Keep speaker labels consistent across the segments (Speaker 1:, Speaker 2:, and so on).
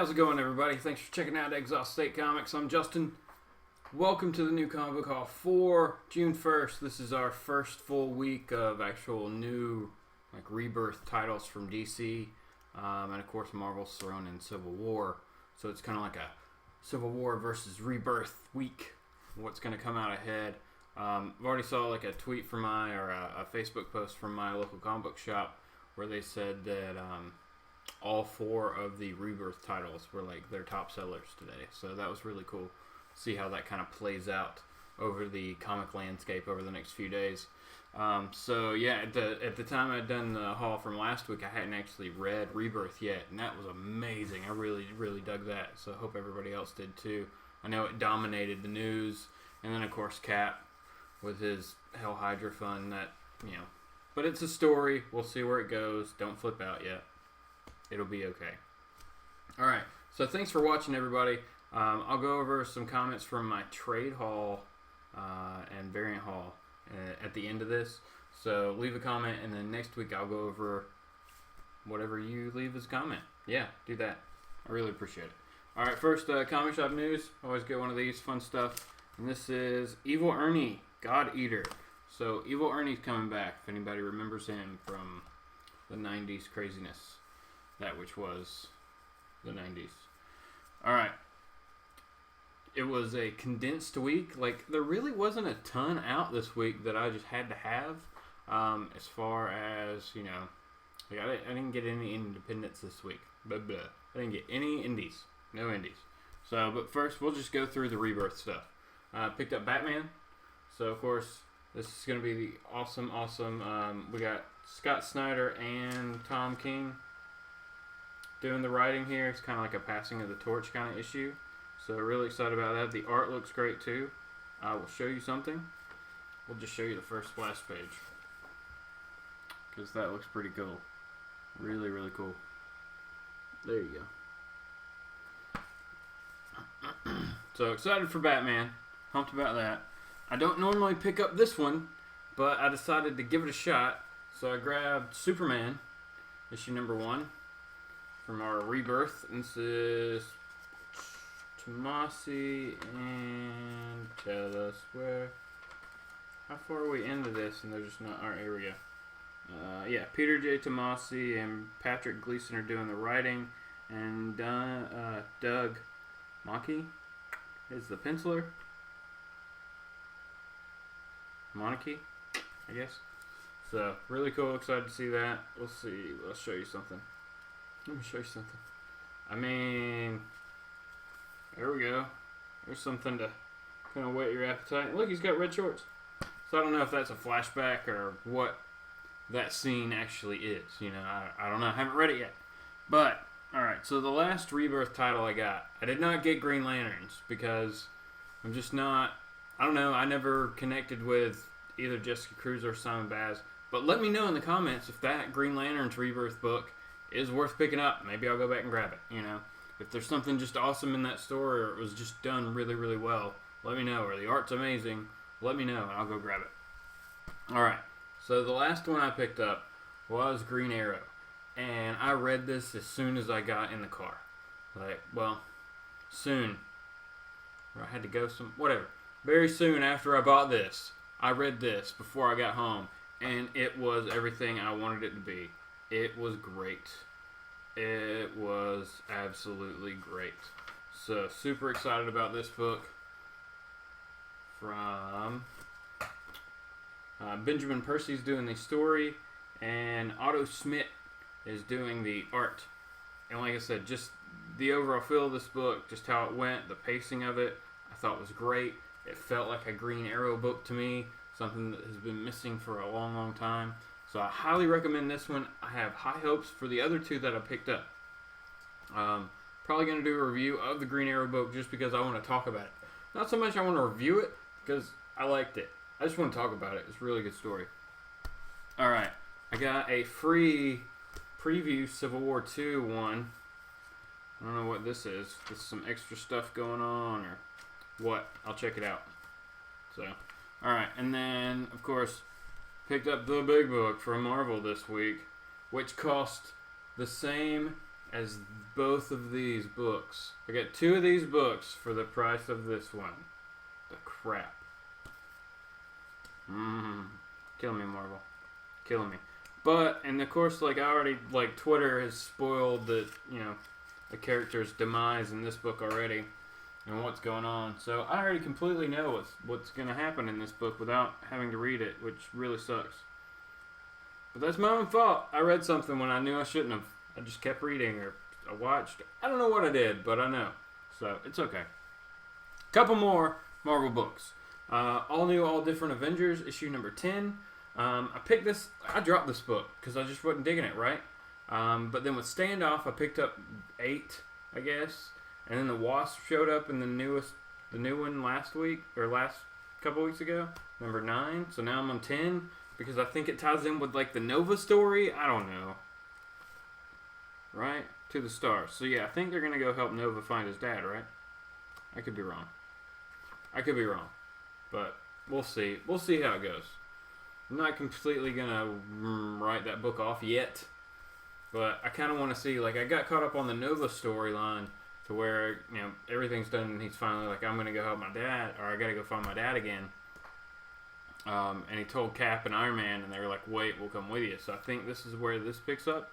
Speaker 1: how's it going, everybody? Thanks for checking out Exile State Comics. I'm Justin. Welcome to the new comic book haul for June 1st. This is our first full week of actual new Rebirth titles from DC. And of course, Marvel's thrown in Civil War. So it's kind of like a Civil War versus Rebirth week. What's going to come out ahead. I've already saw a tweet from a Facebook post from my local comic book shop where they said that all 4 of the Rebirth titles were their top sellers today. So that was really cool. See how that kind of plays out over the comic landscape over the next few days. So yeah, at the time I'd done the haul from last week, I hadn't actually read Rebirth yet, and that was amazing. I really dug that. So I hope everybody else did too. I know it dominated the news, and then of course Cap with his Hell Hydra fun. But it's a story. We'll see where it goes. Don't flip out yet. It'll be okay. All right. So thanks for watching, everybody. I'll go over some comments from my trade haul and variant haul at the end of this. So leave a comment, and then next week I'll go over whatever you leave as a comment. Yeah, do that. I really appreciate it. All right, first comic shop news. Always get one of these fun stuff. And this is Evil Ernie, God Eater. So Evil Ernie's coming back. If anybody remembers him from the 90s craziness, that which was the 90s. All right. It was a condensed week. There really wasn't a ton out this week that I just had to have. As far as, I didn't get any independents this week. I didn't get any indies. No indies. So, but first, we'll just go through the Rebirth stuff. Picked up Batman. So, of course, this is going to be the awesome. We got Scott Snyder and Tom King doing the writing here. It's kind of like a passing of the torch kind of issue. So really excited about that. The art looks great too. I will show you something. We'll just show you the first splash page, because that looks pretty cool. Really cool. There you go. So excited for Batman. Pumped about that. I don't normally pick up this one, but I decided to give it a shot. So I grabbed Superman, issue number 1 from our Rebirth. And this is Tomasi, and tell us where. How far are we into this? And they're just not. Alright, here we go. Yeah, Peter J. Tomasi and Patrick Gleason are doing the writing, and Doug Mackey is the penciler. Monarchy, I guess. So really cool. Excited to see that. We'll see. I'll show you something. Let me show you something. I mean, there we go. There's something to kind of whet your appetite. Look, he's got red shorts. So I don't know if that's a flashback or what that scene actually is. I don't know. I haven't read it yet. But, alright, so the last Rebirth title I got, I did not get Green Lanterns because I'm just not, I don't know, I never connected with either Jessica Cruz or Simon Baz. But let me know in the comments if that Green Lanterns Rebirth book is worth picking up. Maybe I'll go back and grab it, If there's something just awesome in that story, or it was just done really well, let me know. Or the art's amazing, let me know, and I'll go grab it. Alright, so the last one I picked up was Green Arrow. And I read this as soon as I got in the car. Soon. Or I had to go whatever. Very soon after I bought this, I read this before I got home. And it was everything I wanted it to be. It was great. It was absolutely great. So, super excited about this book from Benjamin Percy's doing the story, and Otto Schmidt is doing the art. And like I said, just the overall feel of this book, just how it went, the pacing of it, I thought was great. It felt like a Green Arrow book to me, something that has been missing for a long time. So I highly recommend this one. I have high hopes for the other 2 that I picked up. Probably going to do a review of the Green Arrow book just because I want to talk about it. Not so much I want to review it because I liked it. I just want to talk about it. It's a really good story. Alright, I got a free preview Civil War 2 one. I don't know what this is. This is some extra stuff going on or what. I'll check it out. So, alright, and then, of course, picked up the big book from Marvel this week, which cost the same as both of these books. I got 2 of these books for the price of this one. The crap. Killing me, Marvel. Killing me. But, and of course, like, I already, like, Twitter has spoiled the, you know, the character's demise in this book already and what's going on. So I already completely know what's going to happen in this book without having to read it, which really sucks. But that's my own fault. I read something when I knew I shouldn't have. I just kept reading, or I watched. I don't know what I did, but I know. So it's okay. Couple more Marvel books. All New, All Different Avengers, issue number 10. I dropped this book because I just wasn't digging it, right? But then with Standoff, I picked up 8, I guess. And then the Wasp showed up in the new one last couple weeks ago, number 9. So now I'm on 10 because I think it ties in with like the Nova story. I don't know. Right? To the stars. So yeah, I think they're going to go help Nova find his dad, right? I could be wrong. But we'll see. We'll see how it goes. I'm not completely going to write that book off yet. But I kind of want to see, like, I got caught up on the Nova storyline to where, you know, everything's done and he's finally like, I'm going to go help my dad, or I got to go find my dad again. And he told Cap and Iron Man, and they were like, wait, we'll come with you. So I think this is where this picks up.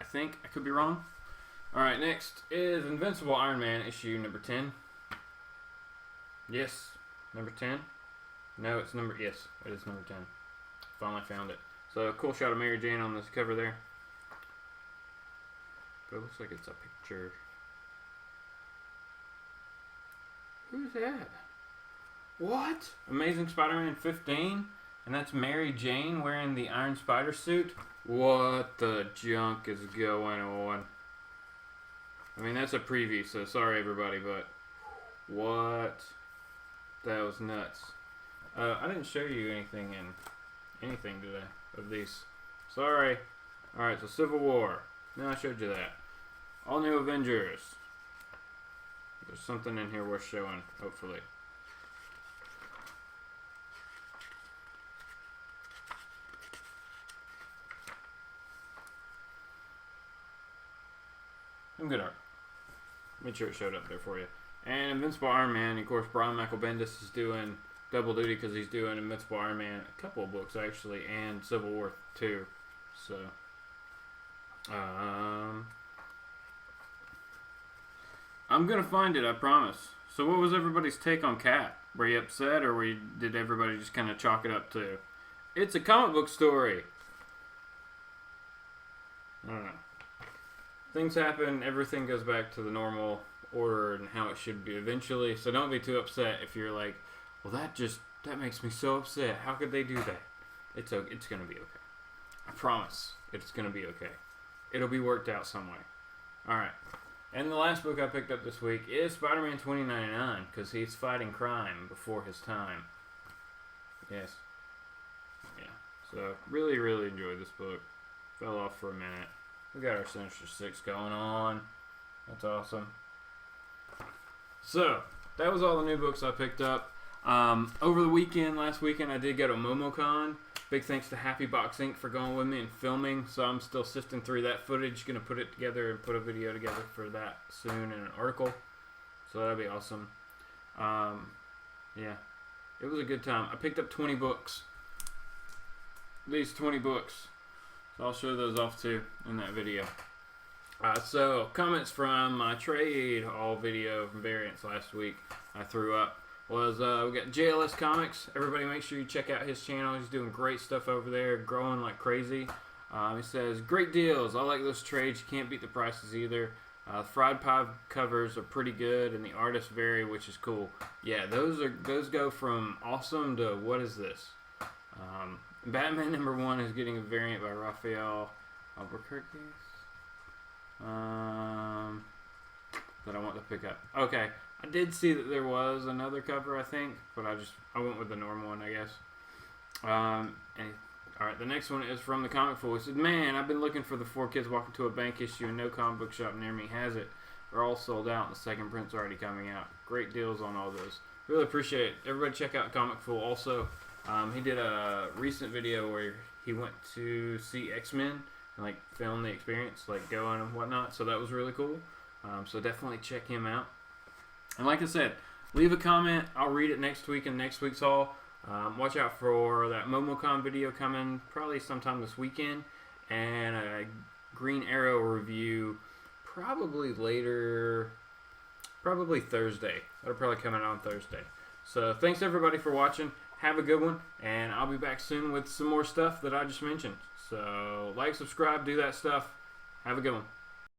Speaker 1: I think. I could be wrong. Alright, next is Invincible Iron Man, issue number 10. Yes, number 10. No, it is number 10. Finally found it. So, cool shot of Mary Jane on this cover there. But it looks like it's a picture. Who's that? What? Amazing Spider-Man 15? And that's Mary Jane wearing the Iron Spider suit? What the junk is going on? I mean, that's a preview, so sorry everybody, but what? That was nuts. I didn't show you anything today of these. Sorry. Alright, so Civil War. No, I showed you that. All New Avengers. There's something in here worth showing, hopefully. Some good art. Made sure it showed up there for you. And Invincible Iron Man, of course, Brian Michael Bendis is doing double duty because he's doing Invincible Iron Man, a couple of books actually, and Civil War 2. So, I'm gonna find it, I promise. So, what was everybody's take on Cap? Were you upset, or did everybody just kind of chalk it up to, it's a comic book story? I don't know. Things happen, everything goes back to the normal order and how it should be eventually. So don't be too upset if you're like, well, that makes me so upset. How could they do that? It's going to be okay. I promise. It's going to be okay. It'll be worked out some way. All right. And the last book I picked up this week is Spider-Man 2099 because he's fighting crime before his time. Yes. Yeah. So really, really enjoyed this book. Fell off for a minute. We got our Sinister Six going on. That's awesome. So, that was all the new books I picked up. Over the weekend, last weekend, I did go to MomoCon. Big thanks to Happy Box Inc. for going with me and filming. So, I'm still sifting through that footage. Going to put it together and put a video together for that soon in an article. So, that'll be awesome. Yeah. It was a good time. I picked up 20 books. At least 20 books. So I'll show those off too in that video. So, comments from my trade haul video from Variants last week I threw up was we got JLS Comics. Everybody make sure you check out his channel. He's doing great stuff over there, growing like crazy. He says, great deals. I like those trades. You can't beat the prices either. Fried Pie covers are pretty good and the artists vary, which is cool. Yeah, those go from awesome to what is this? Batman #1 is getting a variant by Raphael Albuquerque. That I want to pick up. Okay, I did see that there was another cover, I think, but I went with the normal one, I guess. Alright, the next one is from the Comic Fool. He said, man, I've been looking for the 4 Kids Walking to a Bank issue and no comic book shop near me has it. They're all sold out and the second print's already coming out. Great deals on all those. Really appreciate it. Everybody check out Comic Fool also. He did a recent video where he went to see X-Men and like film the experience, like going and whatnot. So that was really cool. So definitely check him out. And like I said, leave a comment. I'll read it next week in next week's haul. Watch out for that MomoCon video coming probably sometime this weekend, and a Green Arrow review probably Thursday. That'll probably come out on Thursday. So thanks everybody for watching. Have a good one, and I'll be back soon with some more stuff that I just mentioned. So like, subscribe, do that stuff. Have a good one.